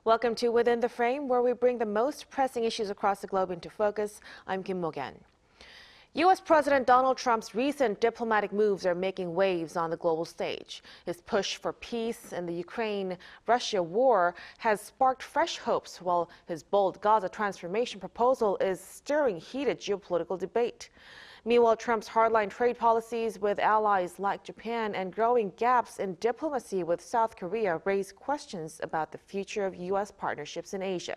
Welcome to Within the Frame, where we bring the most pressing issues across the globe into focus. I'm Kim Mok-yeon. U.S. President Donald Trump's recent diplomatic moves are making waves on the global stage. His push for peace in the Ukraine-Russia war has sparked fresh hopes, while his bold Gaza transformation proposal is stirring heated geopolitical debate. Meanwhile, Trump's hardline trade policies with allies like Japan and growing gaps in diplomacy with South Korea raise questions about the future of U.S. partnerships in Asia.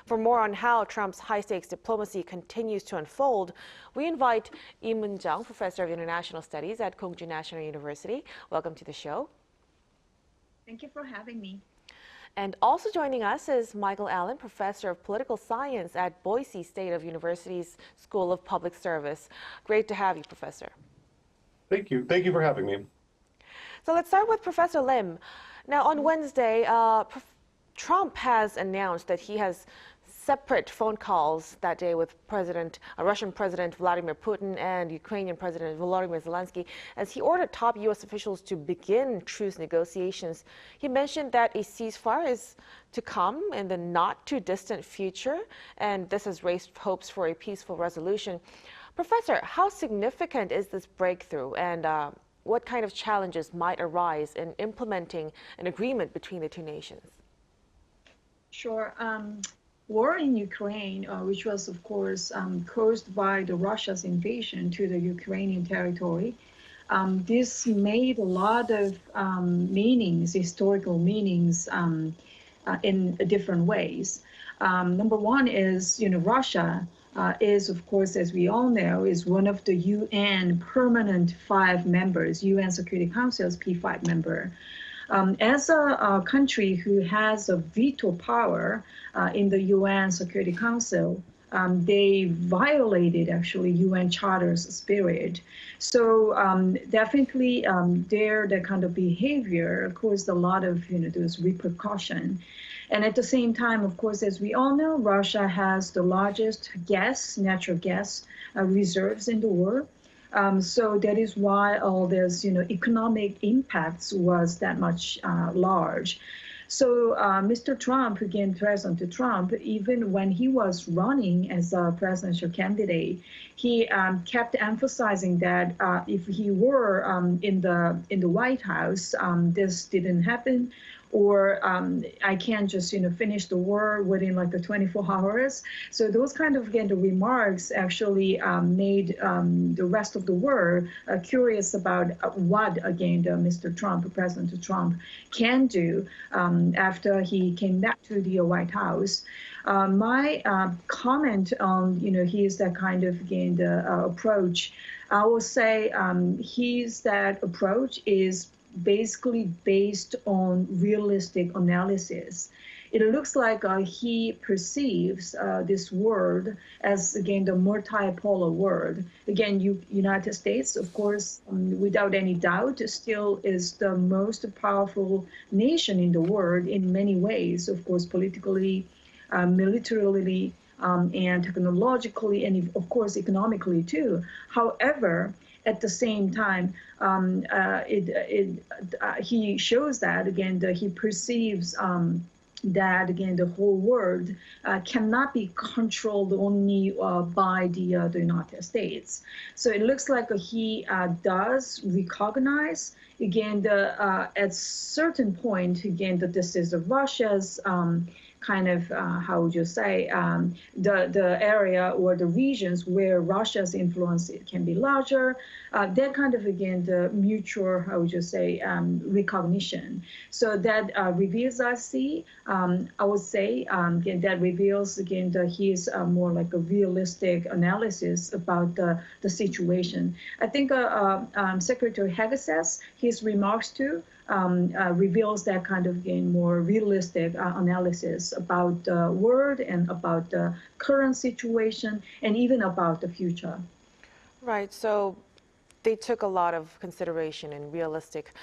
For more on how Trump's high-stakes diplomacy continues to unfold, we invite Lim Eun-jung, Professor of International Studies at Kongju National University. Welcome to the show. Thank you for having me. And also joining us is Michael Allen, Professor of Political Science at Boise State University's School of Public Service. Great to have you, Professor. Thank you. Thank you for having me. So let's start with Professor Lim. Now, on Wednesday, Trump has announced that he has separate phone calls that day with Russian President Vladimir Putin and Ukrainian President Volodymyr Zelensky, as he ordered top U.S. officials to begin truce negotiations. He mentioned that a ceasefire is to come in the not-too-distant future, and this has raised hopes for a peaceful resolution. Professor, how significant is this breakthrough, and what kind of challenges might arise in implementing an agreement between the two nations? Sure. War in Ukraine, which was, of course, caused by Russia's invasion to the Ukrainian territory, this made a lot of meanings, historical meanings, in different ways. Number one is, Russia is, of course, as we all know, is one of the UN permanent 5 members, UN Security Council's P5 member. As a country who has a veto power in the UN Security Council, they violated actually UN Charter's spirit. So definitely their kind of behavior caused a lot of those repercussion. And at the same time, of course, as we all know, Russia has the largest natural gas reserves in the world. So that is why all this, economic impacts was that much large. So Mr. Trump, again, President Trump, even when he was running as a presidential candidate, he kept emphasizing that if he were in the White House, this didn't happen. Or I can't just, finish the war within like the 24 hours. So those kind of, again, the remarks actually made the rest of the world curious about what, again, President Trump can do after he came back to the White House. My comment on, his that kind of, again, the approach, I will say that approach is basically based on realistic analysis. It looks like he perceives this world as, again, the multipolar world. Again, United States, of course, without any doubt, still is the most powerful nation in the world in many ways, of course, politically, militarily, and technologically, and of course, economically too. However, at the same time, he shows that, again, he perceives that, again, the whole world cannot be controlled only by the United States. So it looks like he does recognize, again, at certain point, again, that this is Russia's kind of, how would you say, the area or the regions where Russia's influence can be larger, that kind of, again, the mutual, how would you say, recognition. So that reveals, I would say, again, that reveals, again, that he is more like a realistic analysis about the situation. I think Secretary Hegseth's, his remarks too, reveals that kind of, again, more realistic analysis about the world and about the current situation and even about the future. Right. So they took a lot of consideration and realistic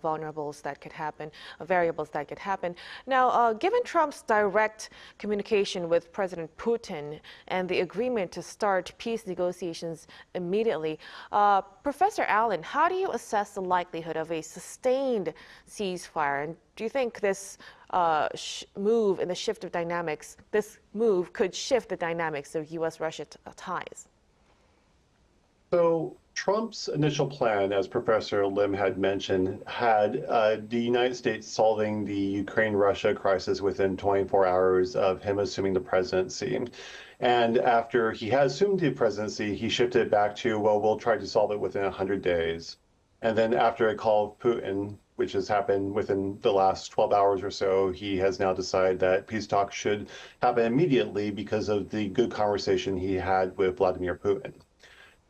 variables that could happen. Now, given Trump's direct communication with President Putin and the agreement to start peace negotiations immediately, Professor Allen, how do you assess the likelihood of a sustained ceasefire? And do you think this move in the shift of dynamics, this move could shift the dynamics of U.S.-Russia ties? So Trump's initial plan, as Professor Lim had mentioned, had the United States solving the Ukraine-Russia crisis within 24 hours of him assuming the presidency. And after he had assumed the presidency, he shifted back to, well, we'll try to solve it within 100 days. And then after a call of Putin, which has happened within the last 12 hours or so, he has now decided that peace talks should happen immediately because of the good conversation he had with Vladimir Putin.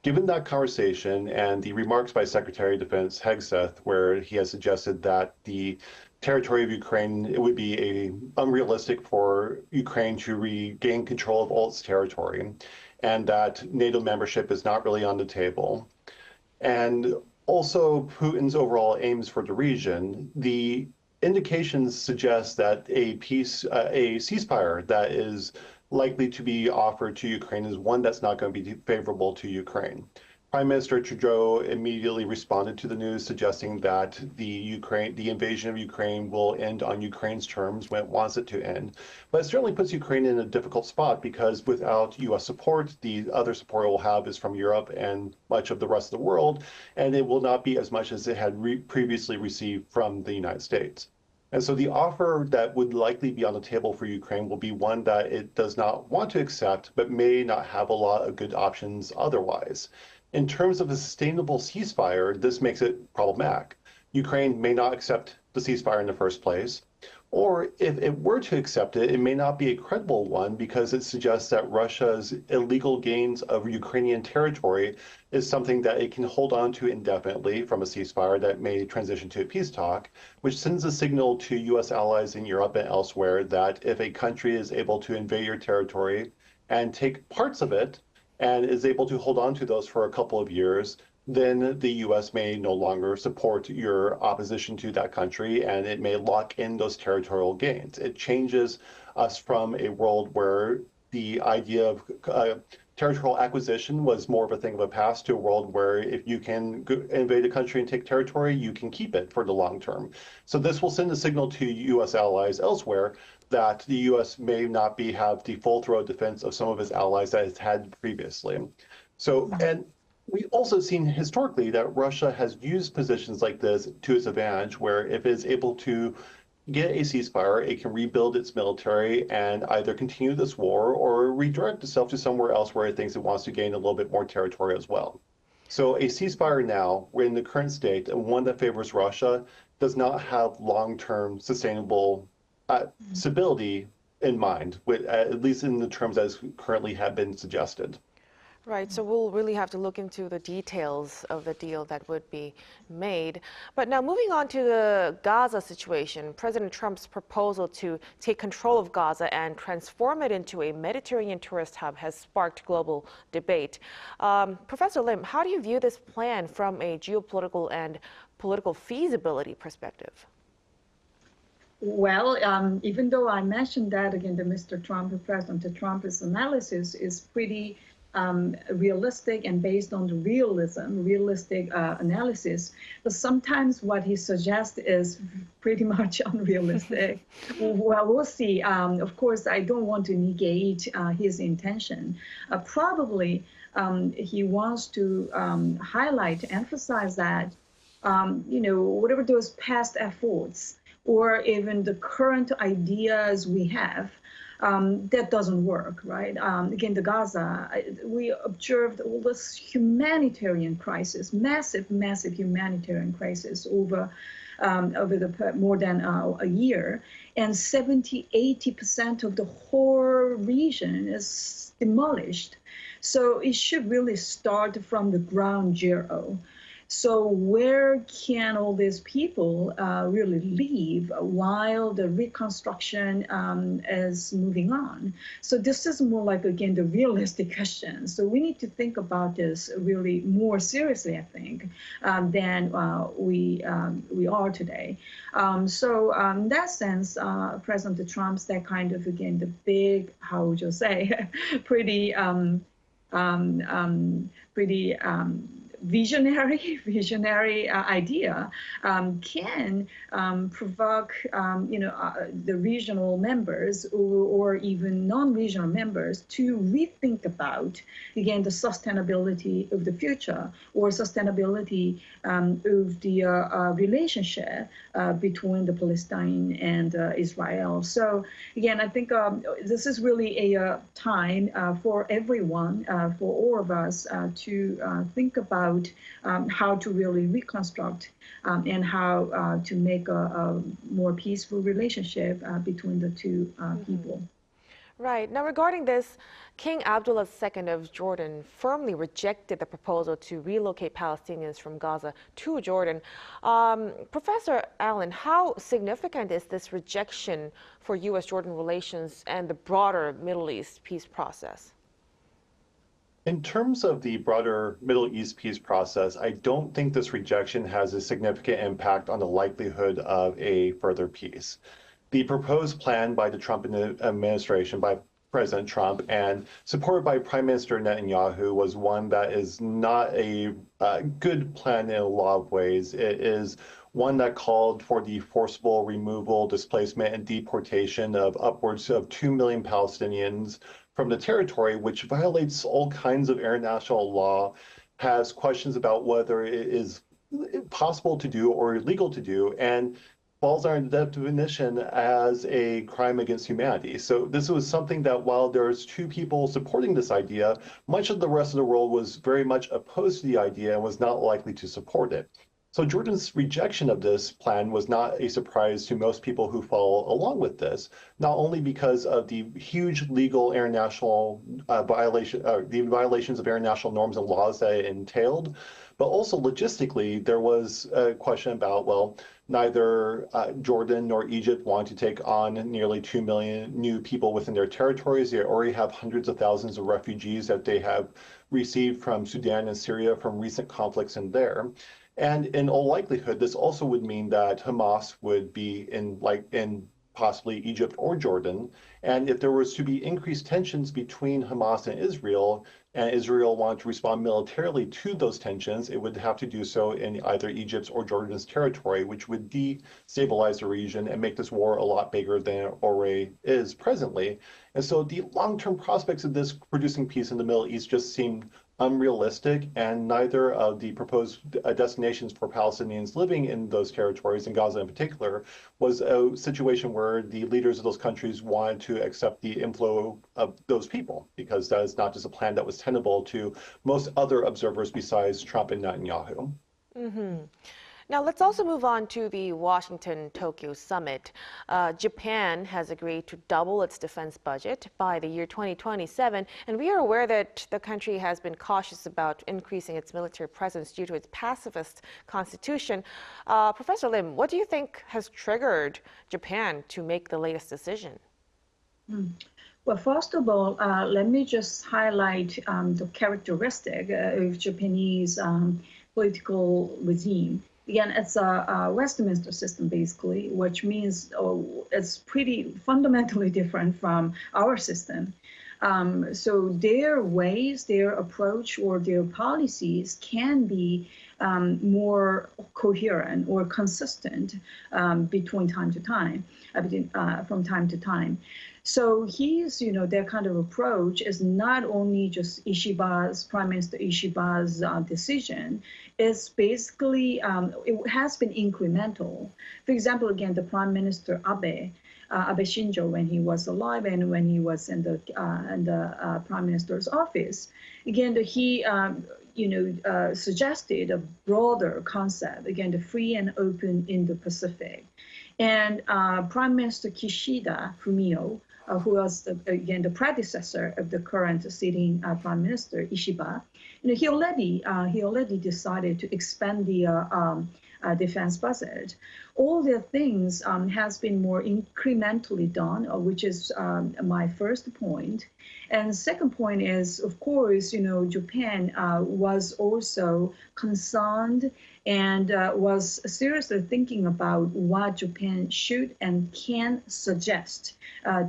Given that conversation and the remarks by Secretary of Defense Hegseth, where he has suggested that the territory of Ukraine, it would be unrealistic for Ukraine to regain control of all its territory, and that NATO membership is not really on the table. And also Putin's overall aims for the region, the indications suggest that a ceasefire that is likely to be offered to Ukraine is one that's not going to be favorable to Ukraine. Prime Minister Trudeau immediately responded to the news, suggesting that the invasion of Ukraine will end on Ukraine's terms when it wants it to end. But it certainly puts Ukraine in a difficult spot because without U.S. support, the other support it will have is from Europe and much of the rest of the world, and it will not be as much as it had previously received from the United States. And so the offer that would likely be on the table for Ukraine will be one that it does not want to accept, but may not have a lot of good options otherwise. In terms of a sustainable ceasefire, this makes it problematic. Ukraine may not accept the ceasefire in the first place, or if it were to accept it, it may not be a credible one because it suggests that Russia's illegal gains of Ukrainian territory is something that it can hold on to indefinitely from a ceasefire that may transition to a peace talk, which sends a signal to U.S. allies in Europe and elsewhere that if a country is able to invade your territory and take parts of it and is able to hold on to those for a couple of years, then the U.S. may no longer support your opposition to that country, and it may lock in those territorial gains. It changes us from a world where the idea of territorial acquisition was more of a thing of a past to a world where if you can invade a country and take territory, you can keep it for the long term. So this will send a signal to U.S. allies elsewhere that the U.S. may not have the full-throat defense of some of its allies that it's had previously. So, and we also seen historically that Russia has used positions like this to its advantage, where if it is able to get a ceasefire, it can rebuild its military and either continue this war or redirect itself to somewhere else where it thinks it wants to gain a little bit more territory as well. So a ceasefire now, in the current state, and one that favors Russia, does not have long-term sustainable stability in mind, at least in the terms as currently have been suggested. Right, so we'll really have to look into the details of the deal that would be made. But now moving on to the Gaza situation, President Trump's proposal to take control of Gaza and transform it into a Mediterranean tourist hub has sparked global debate. Professor Lim, how do you view this plan from a geopolitical and political feasibility perspective? Well, even though I mentioned that, again, President Trump's analysis is pretty realistic and based on the realistic analysis. But sometimes what he suggests is pretty much unrealistic. Well, we'll see. Of course, I don't want to negate his intention. Probably he wants to emphasize that, whatever those past efforts or even the current ideas we have, that doesn't work, right? Again, the Gaza, we observed all this humanitarian crisis, massive humanitarian crisis over more than a year, and 70–80% of the whole region is demolished. So it should really start from the ground zero. So where can all these people really live while the reconstruction is moving on? So this is more like, again, the realistic question. So we need to think about this really more seriously, I think, than we are today. So in that sense, President Trump's that kind of, again, the big, how would you say, pretty visionary idea can provoke, the regional members or even non-regional members to rethink about, again, the sustainability of the future or sustainability of the relationship between the Palestine and Israel. So again, I think this is really a time for everyone, for all of us to think about how to really reconstruct and how to make a more peaceful relationship between the two people. Right. Now, regarding this, King Abdullah II of Jordan firmly rejected the proposal to relocate Palestinians from Gaza to Jordan. Professor Allen, how significant is this rejection for U.S.-Jordan relations and the broader Middle East peace process? In terms of the broader Middle East peace process, I don't think this rejection has a significant impact on the likelihood of a further peace. The proposed plan by the Trump administration, by President Trump, and supported by Prime Minister Netanyahu, was one that is not a good plan in a lot of ways. It is one that called for the forcible removal, displacement, and deportation of upwards of 2 million Palestinians from the territory, which violates all kinds of international law, has questions about whether it is possible to do or illegal to do, and falls under the definition as a crime against humanity. So this was something that, while there's two people supporting this idea, much of the rest of the world was very much opposed to the idea and was not likely to support it. So Jordan's rejection of this plan was not a surprise to most people who follow along with this, not only because of the huge legal international violations of international norms and laws that it entailed, but also logistically, there was a question about, well, neither Jordan nor Egypt want to take on nearly 2 million new people within their territories. They already have hundreds of thousands of refugees that they have received from Sudan and Syria from recent conflicts in there. And in all likelihood, this also would mean that Hamas would be in possibly Egypt or Jordan. And if there was to be increased tensions between Hamas and Israel wanted to respond militarily to those tensions, it would have to do so in either Egypt's or Jordan's territory, which would destabilize the region and make this war a lot bigger than it already is presently. And so the long-term prospects of this producing peace in the Middle East just seemed unrealistic, and neither of the proposed destinations for Palestinians living in those territories, in Gaza in particular, was a situation where the leaders of those countries wanted to accept the inflow of those people, because that is not just a plan that was tenable to most other observers besides Trump and Netanyahu. Mm-hmm. Now, let's also move on to the Washington-Tokyo summit. Japan has agreed to double its defense budget by the year 2027, and we are aware that the country has been cautious about increasing its military presence due to its pacifist constitution. Professor Lim, what do you think has triggered Japan to make the latest decision? Well, first of all, let me just highlight the characteristic of Japanese political regime. Again, it's a Westminster system, basically, which means it's pretty fundamentally different from our system. So their ways, their approach, or their policies can be more coherent or consistent from time to time. So their kind of approach is not only just Prime Minister Ishiba's decision. It's basically, it has been incremental. For example, again, the Prime Minister Abe Shinzo, when he was alive and when he was in the Prime Minister's office, again, he suggested a broader concept, again, the free and open Indo-Pacific. And Prime Minister Kishida Fumio who was again the predecessor of the current sitting Prime Minister Ishiba, he already decided to expand the defense budget. All the things has been more incrementally done, which is my first point. And second point is, of course, Japan was also concerned and was seriously thinking about what Japan should and can suggest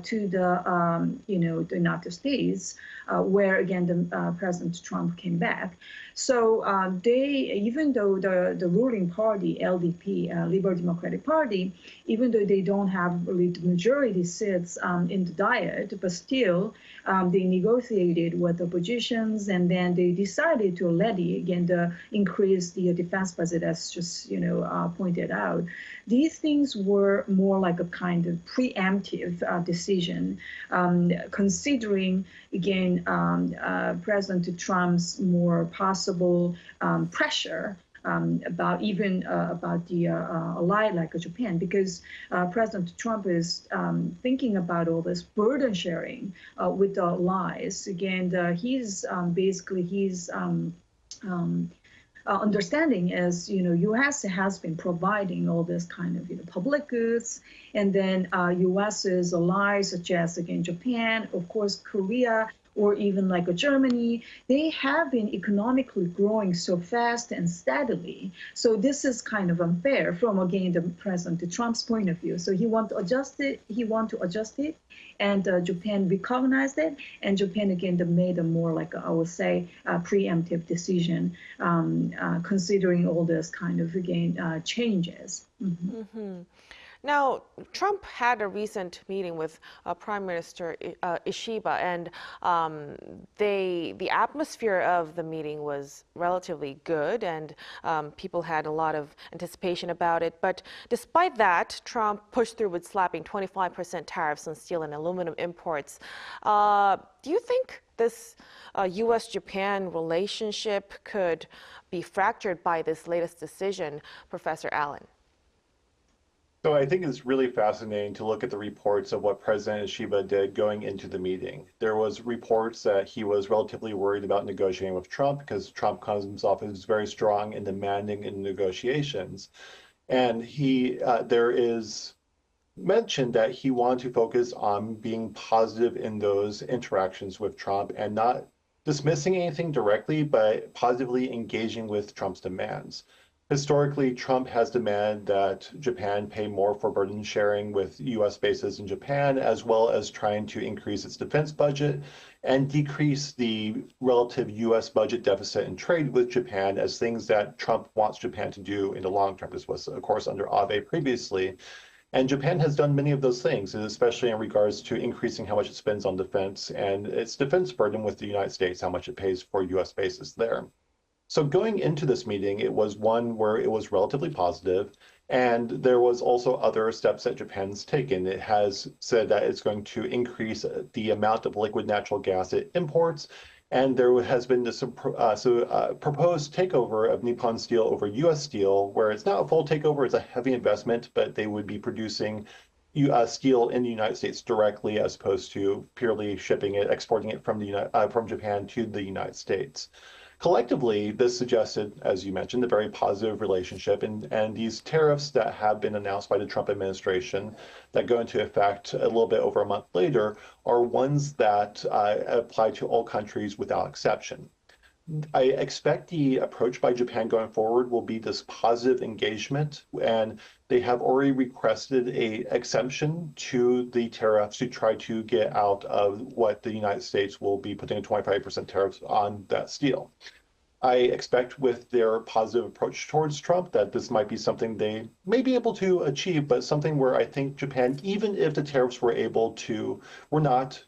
to the the United States, where again the President Trump came back. So even though the ruling party, LDP, Liberal Democratic Party, even though they don't have really the majority seats in the Diet, but still they negotiated with the oppositions, and then they decided to already again increase the defense budget, as just pointed out. These things were more like a kind of preemptive decision, considering again President Trump's more possible pressure about the ally like Japan, because President Trump is thinking about all this burden sharing with the allies. Again, he's basically understanding is, U.S. has been providing all this kind of public goods, and then U.S.'s allies such as again Japan, of course Korea, or even like Germany, they have been economically growing so fast and steadily. So this is kind of unfair from again the President Trump's point of view. So he want to adjust it, and Japan recognized it, and Japan again made a more like I would say preemptive decision, considering all this kind of again changes. Mm-hmm. Mm-hmm. Now, Trump had a recent meeting with Prime Minister Ishiba, and the atmosphere of the meeting was relatively good, and people had a lot of anticipation about it. But despite that, Trump pushed through with slapping 25% tariffs on steel and aluminum imports. Do you think this U.S.-Japan relationship could be fractured by this latest decision, Professor Allen? So I think it's really fascinating to look at the reports of what President Ishiba did going into the meeting. There was reports that he was relatively worried about negotiating with Trump because Trump comes off as very strong and demanding in negotiations. And there is mention that he wanted to focus on being positive in those interactions with Trump and not dismissing anything directly, but positively engaging with Trump's demands. Historically, Trump has demanded that Japan pay more for burden sharing with U.S. bases in Japan, as well as trying to increase its defense budget and decrease the relative U.S. budget deficit and trade with Japan as things that Trump wants Japan to do in the long term. This was, of course, under Abe previously. And Japan has done many of those things, especially in regards to increasing how much it spends on defense and its defense burden with the United States, how much it pays for U.S. bases there. So going into this meeting, it was one where it was relatively positive, and there was also other steps that Japan's taken. It has said that it's going to increase the amount of liquid natural gas it imports, and there has been this proposed takeover of Nippon Steel over U.S. Steel, where it's not a full takeover, it's a heavy investment, but they would be producing steel in the United States directly as opposed to purely shipping it, exporting it from Japan to the United States. Collectively, this suggested, as you mentioned, a very positive relationship, and these tariffs that have been announced by the Trump administration that go into effect a little bit over a month later are ones that apply to all countries without exception. I expect the approach by Japan going forward will be this positive engagement, and they have already requested an exemption to the tariffs to try to get out of what the United States will be putting a 25% tariffs on that steel. I expect with their positive approach towards Trump that this might be something they may be able to achieve, but something where I think Japan, even if the tariffs were not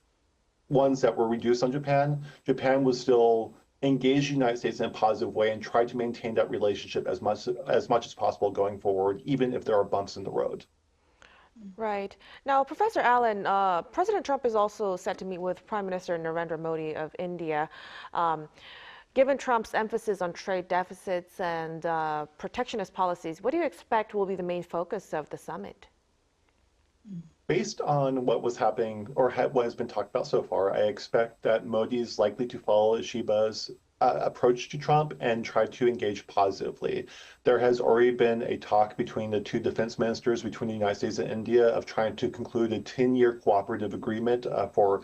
ones that were reduced on Japan, Japan was still engage the United States in a positive way and try to maintain that relationship as much as possible going forward, even if there are bumps in the road. Right. Now, Professor Allen, President Trump is also set to meet with Prime Minister Narendra Modi of India. Given Trump's emphasis on trade deficits and protectionist policies, what do you expect will be the main focus of the summit? based on what was happening or what has been talked about so far, I expect that Modi is likely to follow Ishiba's approach to Trump and try to engage positively. There has already been a talk between the two defense ministers between the United States and India of trying to conclude a 10-year cooperative agreement for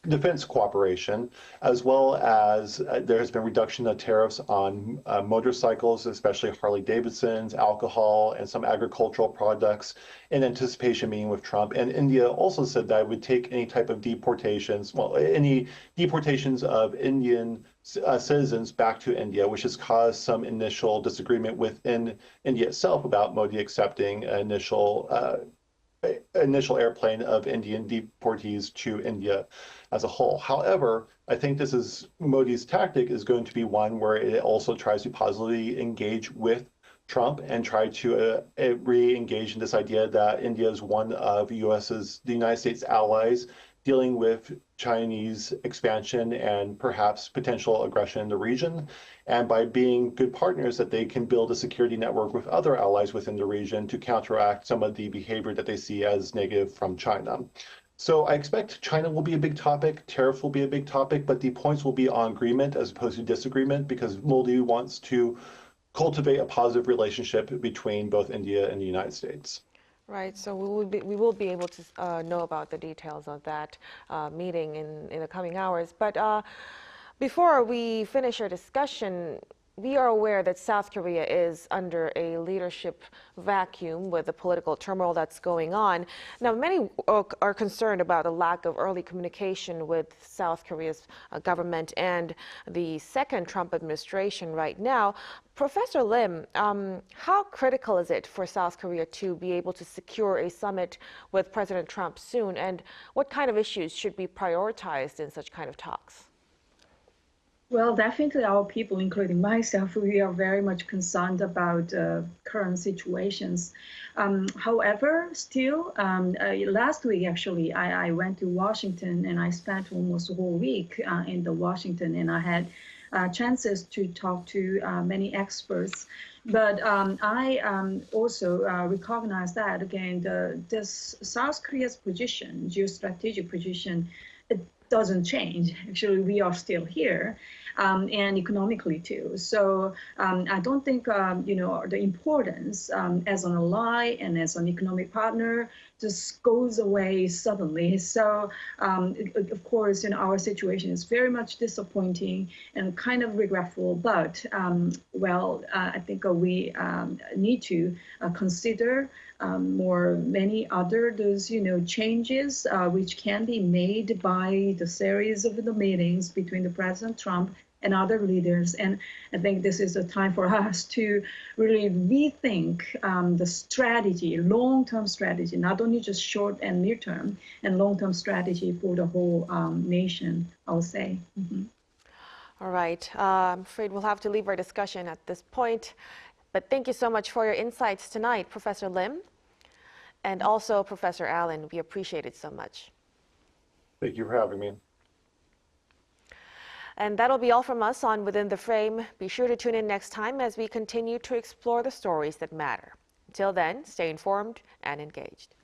defense cooperation, as well as there has been reduction of tariffs on motorcycles, especially Harley Davidsons, alcohol, and some agricultural products in anticipation meeting with Trump. And India also said that it would take any type of deportations, well, any deportations of Indian citizens back to India, which has caused some initial disagreement within India itself about Modi accepting initial airplane of Indian deportees to India as a whole. However, I think Modi's tactic is going to be one where it also tries to positively engage with Trump and try to re-engage in this idea that India is one of the United States allies dealing with Chinese expansion and perhaps potential aggression in the region. And by being good partners, that they can build a security network with other allies within the region to counteract some of the behavior that they see as negative from China. So I expect China will be a big topic, tariff will be a big topic, but the points will be on agreement as opposed to disagreement, because Modi wants to cultivate a positive relationship between both India and the United States. Right, so we will be able to know about the details of that meeting in the coming hours. But before we finish our discussion, we are aware that South Korea is under a leadership vacuum with the political turmoil that's going on. Now, many are concerned about the lack of early communication with South Korea's government and the second Trump administration right now. Professor Lim, how critical is it for South Korea to be able to secure a summit with President Trump soon, and what kind of issues should be prioritized in such kind of talks? Well, definitely our people, including myself, we are very much concerned about current situations. However, still, last week, actually, I went to Washington and I spent almost a whole week in Washington, and I had chances to talk to many experts. But I also recognize that, again, this South Korea's position, geostrategic position, it doesn't change. Actually, we are still here. And economically too. So I don't think the importance as an ally and as an economic partner just goes away suddenly. So of course, our situation is very much disappointing and kind of regretful. But I think we need to consider many other changes which can be made by the series of the meetings between the President Trump and other leaders. And I think this is a time for us to really rethink the strategy, long-term strategy, not only just short and near-term, and long-term strategy for the whole nation, I would say. Mm-hmm. All right. I'm afraid we'll have to leave our discussion at this point. But thank you so much for your insights tonight, Professor Lim, and also Professor Allen. We appreciate it so much. Thank you for having me. And that'll be all from us on Within the Frame. Be sure to tune in next time as we continue to explore the stories that matter. Until then, stay informed and engaged.